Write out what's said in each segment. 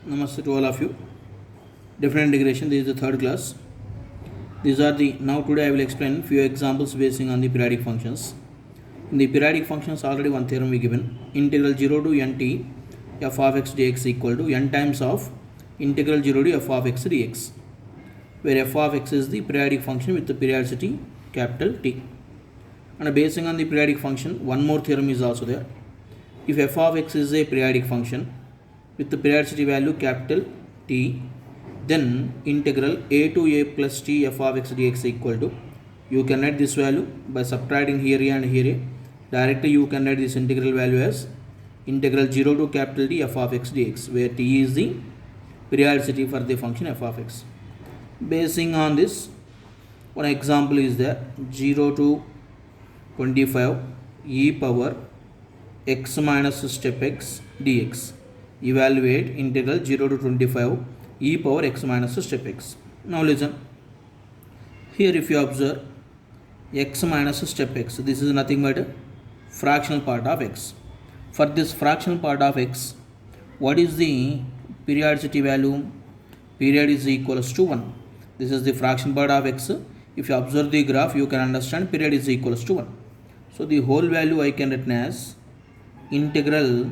Namaste to all of you. Different integration. This is the third class. These are the now today I will explain few examples basing on the periodic functions. In the periodic functions already one theorem we given. Integral 0 to n t f of x dx equal to n times of integral 0 to f of x dx, where f of x is the periodic function with the periodicity capital T. And basing on the periodic function, one more theorem is also there. If f of x is a periodic function with the periodicity value capital T, then integral a to a plus t f of x dx equal to, you can write this value by subtracting here a and here a. Directly you can write this integral value as integral 0 to capital T f of x dx, where t is the periodicity for the function f of x. Basing on this, one example is there, 0 to 25 e power x minus step x dx. Evaluate integral 0 to 25 e power x minus step x. Now listen, here if you observe x minus step x, this is nothing but a fractional part of x. For this fractional part of x, what is the periodicity value? Period is equals to 1. This is the fraction part of x. If you observe the graph, you can understand period is equals to 1. So the whole value I can write as integral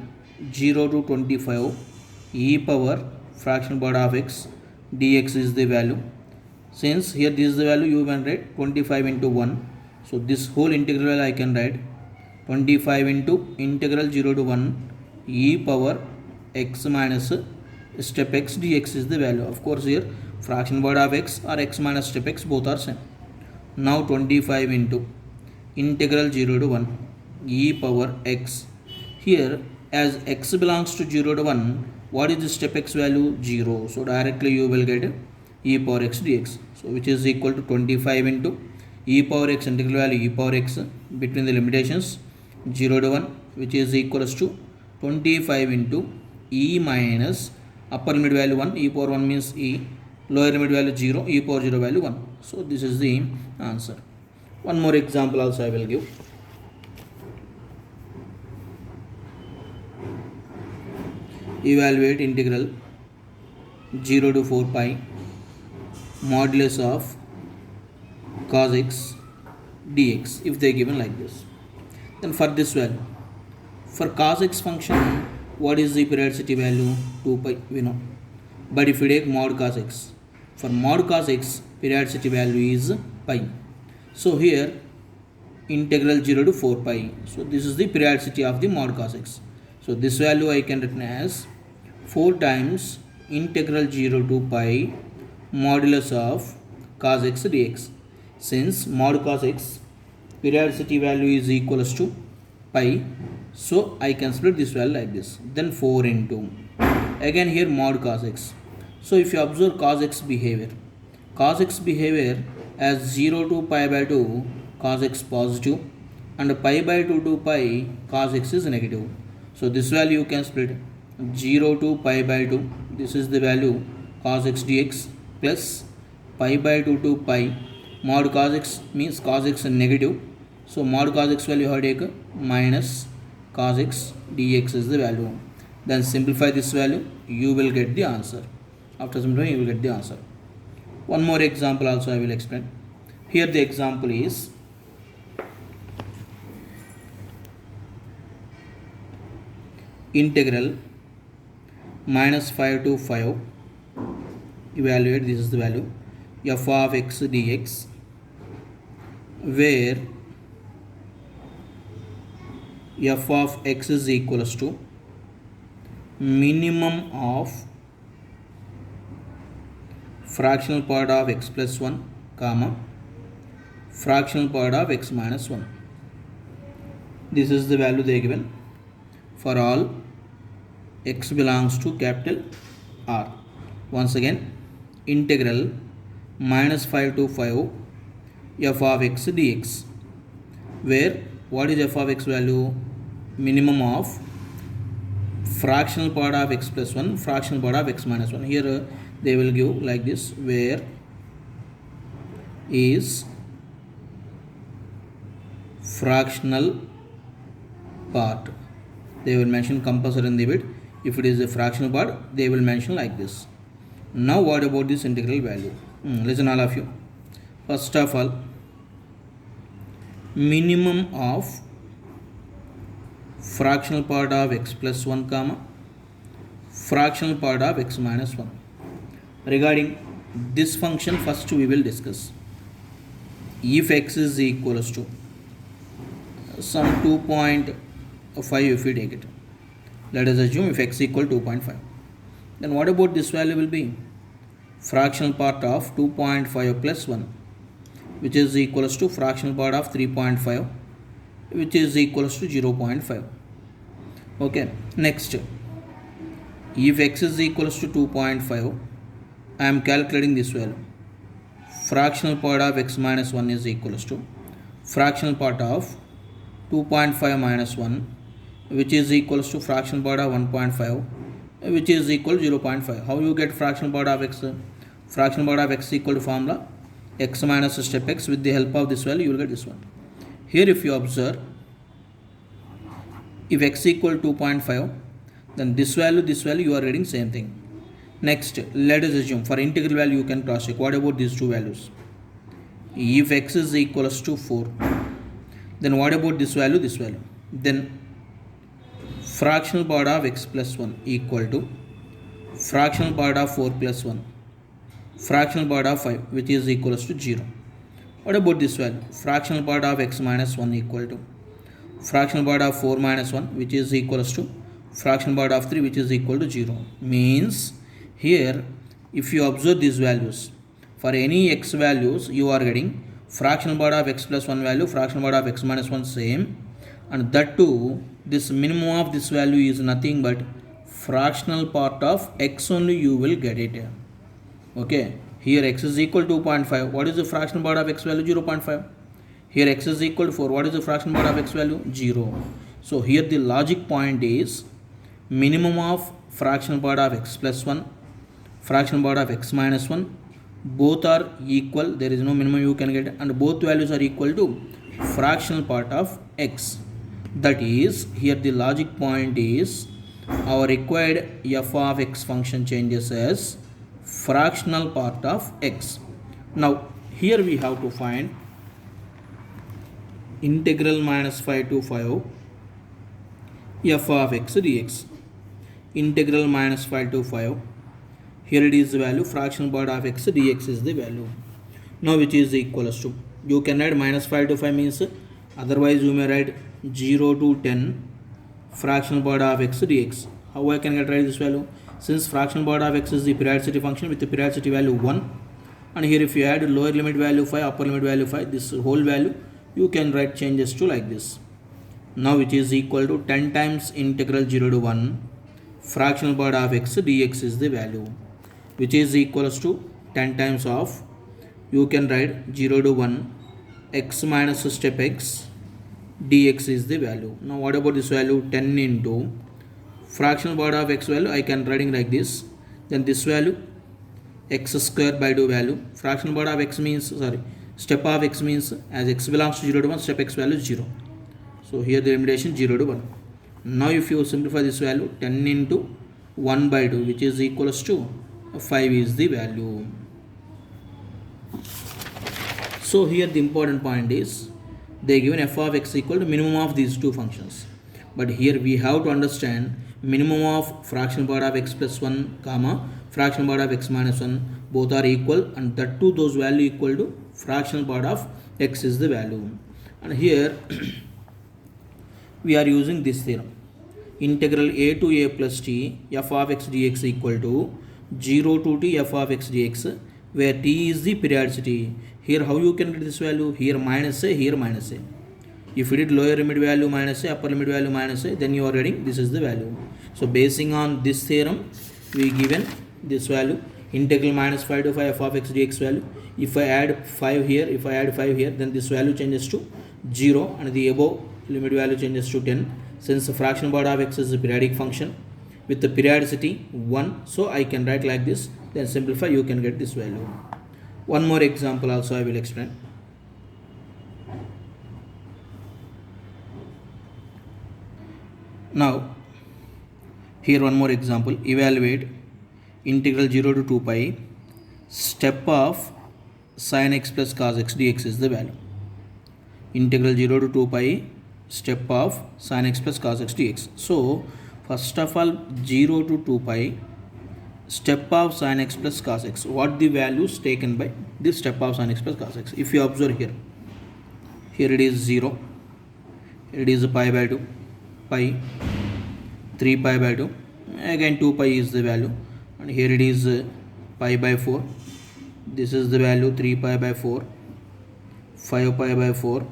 0 to 25 e power fraction part of x dx is the value. Since here this is the value, you can write 25 into 1. So this whole integral I can write 25 into integral 0 to 1 e power x minus step x dx is the value. Of course here fraction part of x or x minus step x both are same. Now 25 into integral 0 to 1 e power x. Here as x belongs to 0 to 1, what is the step x value? 0. So directly you will get e power x dx. So which is equal to 25 into e power x integral value e power x between the limitations 0 to 1, which is equals to 25 into e minus upper limit value 1, e power 1 means e, lower limit value 0, e power 0 value 1. So this is the answer. One more example also I will give. Evaluate integral 0 to 4 pi modulus of cos x dx if they are given like this. Then for this value, for cos x function, what is the periodicity value? 2 pi, we know. But if we take mod cos x, for mod cos x periodicity value is pi. So here integral 0 to 4 pi. So this is the periodicity of the mod cos x. So this value I can write as 4 times integral 0 to pi modulus of cos x dx. Since mod cos x periodicity value is equals to pi, so I can split this value like this. Then 4 into, again here mod cos x. So if you observe cos x behavior as 0 to pi by 2 cos x positive and pi by 2 to pi cos x is negative. So this value you can split 0 to pi by 2, this is the value cos x dx, plus pi by 2 to pi mod cos x means cos x is negative. So mod cos x value you have to take minus cos x dx is the value. Then simplify this value, you will get the answer. After simplifying, you will get the answer. One more example also I will explain. Here the example is integral minus 5 to 5, evaluate, this is the value, f of x dx, where f of x is equals to minimum of fractional part of x plus 1 comma fractional part of x minus 1. This is the value they are given for all x belongs to capital R. Once again, integral minus 5 to 5 f of x dx, where what is f of x value? Minimum of fractional part of x plus 1, fractional part of x minus 1. Here they will give like this, where is fractional part, they will mention compulsory in the bit, If it is a fractional part, they will mention like this. Now what about this integral value? Listen all of you. First of all, minimum of fractional part of x plus 1 comma fractional part of x minus 1. Regarding this function, first we will discuss. If x is equals to some 2.5, if we take it, let us assume if x equal 2.5, then what about this value will be? Fractional part of 2.5 plus 1, which is equals to fractional part of 3.5, which is equals to 0.5. Okay, next, if x is equals to 2.5, I am calculating this value. Fractional part of x minus 1 is equals to fractional part of 2.5 minus 1, which is equals to fractional part of 1.5, which is equal to 0.5. How you get fractional part of x? Fractional part of x equal to formula x minus step x. With the help of this value, you will get this one. Here if you observe, if x equal 2.5, then this value you are reading same thing. Next, let us assume for integral value you can cross check. What about these two values? If x is equals to 4, then what about this value? Then fractional part of x plus 1 equal to fractional part of 4 plus 1, fractional part of 5, which is equals to 0. What about this value? Fractional part of x minus 1 equal to fractional part of 4 minus 1, which is equals to fractional part of 3, which is equal to 0. Means here if you observe these values, for any x values you are getting fractional part of x plus 1 value, fractional part of x minus 1 same, and that too this minimum of this value is nothing but fractional part of x only, you will get it. Okay, here x is equal to 2.5. What is the fractional part of x value? 0.5. Here x is equal to 4. What is the fractional part of x value? 0. So here the logic point is minimum of fractional part of x plus 1, fractional part of x minus 1, both are equal. There is no minimum you can get, and both values are equal to fractional part of x. That is, here the logic point is our required f of x function changes as fractional part of x. Now here we have to find integral minus 5 to 5 f of x dx. Integral minus 5 to 5, here it is the value, fractional part of x dx is the value. Now which is equals to, you can write minus 5 to 5 means, otherwise you may write 0 to 10 fractional part of x dx. How I can write this value? Since fractional part of x is the periodicity function with the periodicity value 1, and here if you add lower limit value 5, upper limit value 5, this whole value you can write changes to like this. Now which is equal to 10 times integral 0 to 1 fractional part of x dx is the value, which is equals to 10 times of, you can write 0 to 1 x minus step x dx is the value. Now what about this value? 10 into fractional part of x value I can writing like this, then this value x square by 2 value, fractional part of x means, step of x means as x belongs to 0 to 1, step x value is 0. So here the limitation 0 to 1. Now if you simplify this value, 10 into 1 by 2, which is equals to 5 is the value. So here the important point is they given f of x equal to minimum of these two functions, but here we have to understand minimum of fractional part of x plus 1 comma fractional part of x minus 1, both are equal, and that too those value equal to fractional part of x is the value. And here we are using this theorem, integral a to a plus t f of x dx equal to 0 to t f of x dx, where t is the periodicity. Here how you can get this value? Here minus a, here minus a. If you did lower limit value minus a, upper limit value minus a, then you are getting this is the value. So basing on this theorem, we given this value, integral minus 5 to 5 f of x dx value. If I add 5 here, then this value changes to 0, and the above limit value changes to 10. Since the fractional part of x is a periodic function with the periodicity 1, so I can write like this, then simplify, you can get this value. One more example also I will explain. Now Here one more example. Evaluate integral 0 to 2 pi step of sin x plus cos x dx is the value. Integral 0 to 2 pi step of sin x plus cos x dx. So first of all 0 to 2 pi step of sin x plus cos x. What the values taken by this step of sin x plus cos x? If you observe here it is 0, it is pi by 2, pi, 3 pi by 2, again 2 pi is the value, and here it is pi by 4, this is the value 3 pi by 4, 5 pi by 4,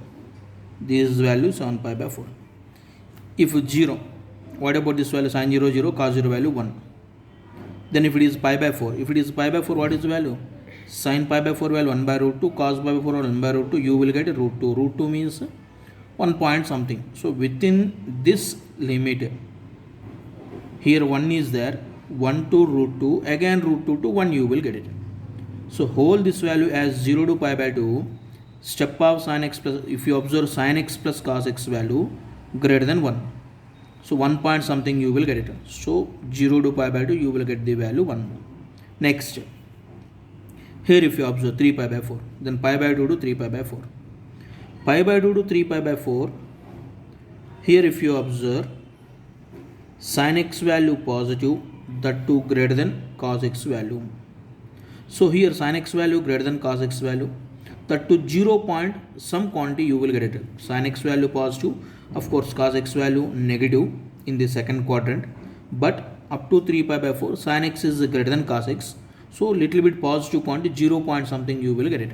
this is the value 7 pi by 4. If 0, what about this value? Sin 0 0, cos 0 value 1. Then if it is pi by 4, what is the value? Sin pi by 4 value 1 by root 2, cos pi by 4 1 by root 2, you will get root 2. Root 2 means 1 point something. So within this limit, here 1 is there, 1 to root 2, again root 2 to 1 you will get it. So hold this value as 0 to pi by 2, step of sin x plus, if you observe sin x plus cos x value greater than 1. So 1 point something you will get it. So 0 to pi by 2 you will get the value 1. Next, here if you observe 3 pi by 4, then pi by 2 to 3 pi by 4. Pi by 2 to 3 pi by 4, here if you observe sin x value positive, that too greater than cos x value. So here sin x value greater than cos x value, that to 0 point some quantity you will get it. Sin x value positive, of course cos x value negative in the second quadrant, but up to 3 pi by 4 sin x is greater than cos x, so little bit positive quantity 0 point something you will get it.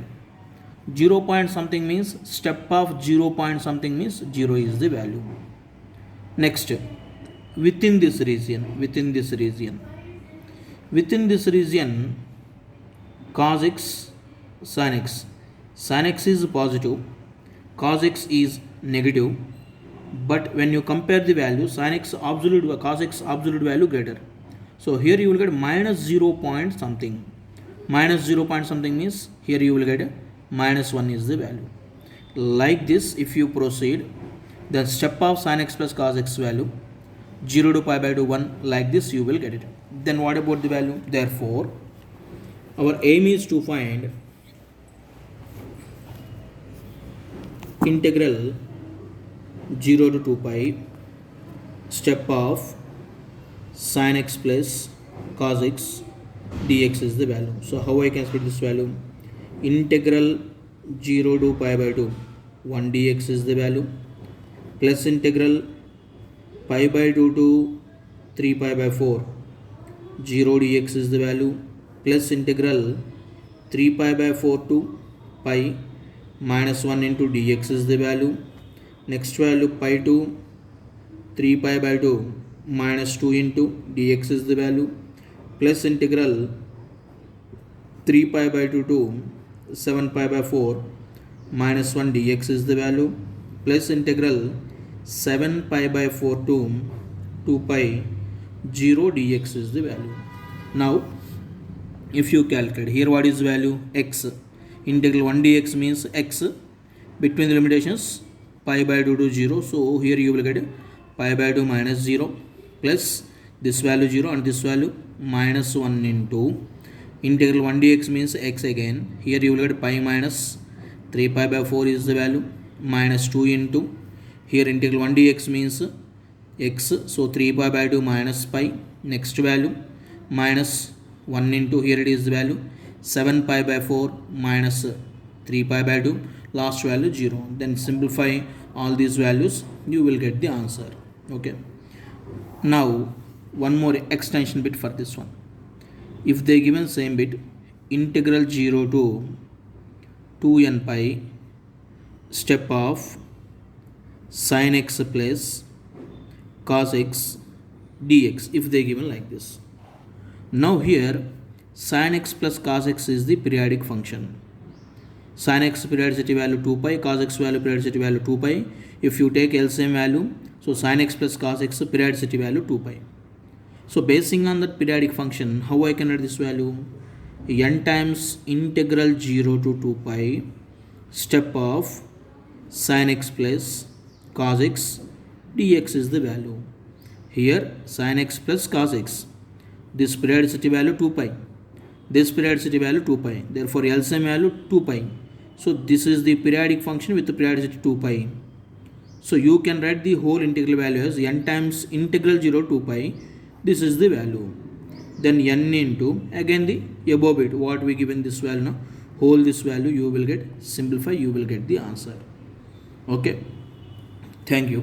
0 point something means step of 0 point something means 0 is the value. Next, within this region cos x, sin x is positive, cos x is negative, but when you compare the value, sin x absolute, cos x absolute value greater. So here you will get minus 0 point something. Minus 0 point something means here you will get minus 1 is the value. Like this, if you proceed, the step of sin x plus cos x value 0 to pi by 2 1, like this you will get it. Then what about the value? Therefore, our aim is to find integral 0 to 2 pi step of sin x plus cos x dx is the value. So how I can split this value? Integral 0 to pi by 2 1 dx is the value, plus integral pi by 2 to 3 pi by 4 0 dx is the value, plus integral 3 pi by 4 to pi minus 1 into dx is the value. Next value pi to 3 pi by 2 minus 2 into dx is the value, plus integral 3 pi by 2 to 7 pi by 4 minus 1 dx is the value, plus integral 7 pi by 4 to 2 pi 0 dx is the value. Now if you calculate here, what is value? X. Integral 1 dx means x between the limitations pi by 2 to 0. So here you will get pi by 2 minus 0 plus this value 0 and this value minus 1 into integral 1 dx means x again. Here you will get pi minus 3 pi by 4 is the value minus 2 into here integral 1 dx means x. So 3 pi by 2 minus pi. Next value minus 1 into here it is the value 7 pi by 4 minus 3 pi by 2, last value 0. Then simplify all these values, you will get the answer. Okay. Now one more extension bit for this one. If they given same bit, integral 0 to 2n pi step of sin x plus cos x dx, if they given like this. Now here sin x plus cos x is the periodic function. Sin x periodicity value 2 pi, cos x value periodicity value 2 pi. If you take LCM value, so sin x plus cos x periodicity value 2 pi. So basing on that periodic function, how I can write this value? N times integral 0 to 2 pi step of sin x plus cos x dx is the value. here sin x plus cos x. This periodicity value 2 pi. This periodicity value 2 pi. Therefore LCM value 2 pi. So this is the periodic function with the periodicity 2 pi. So you can write the whole integral value as n times integral 0 2 pi. This is the value. Then n into again the above bit what we given this value now, whole this value you will get, simplify, you will get the answer. Okay, thank you.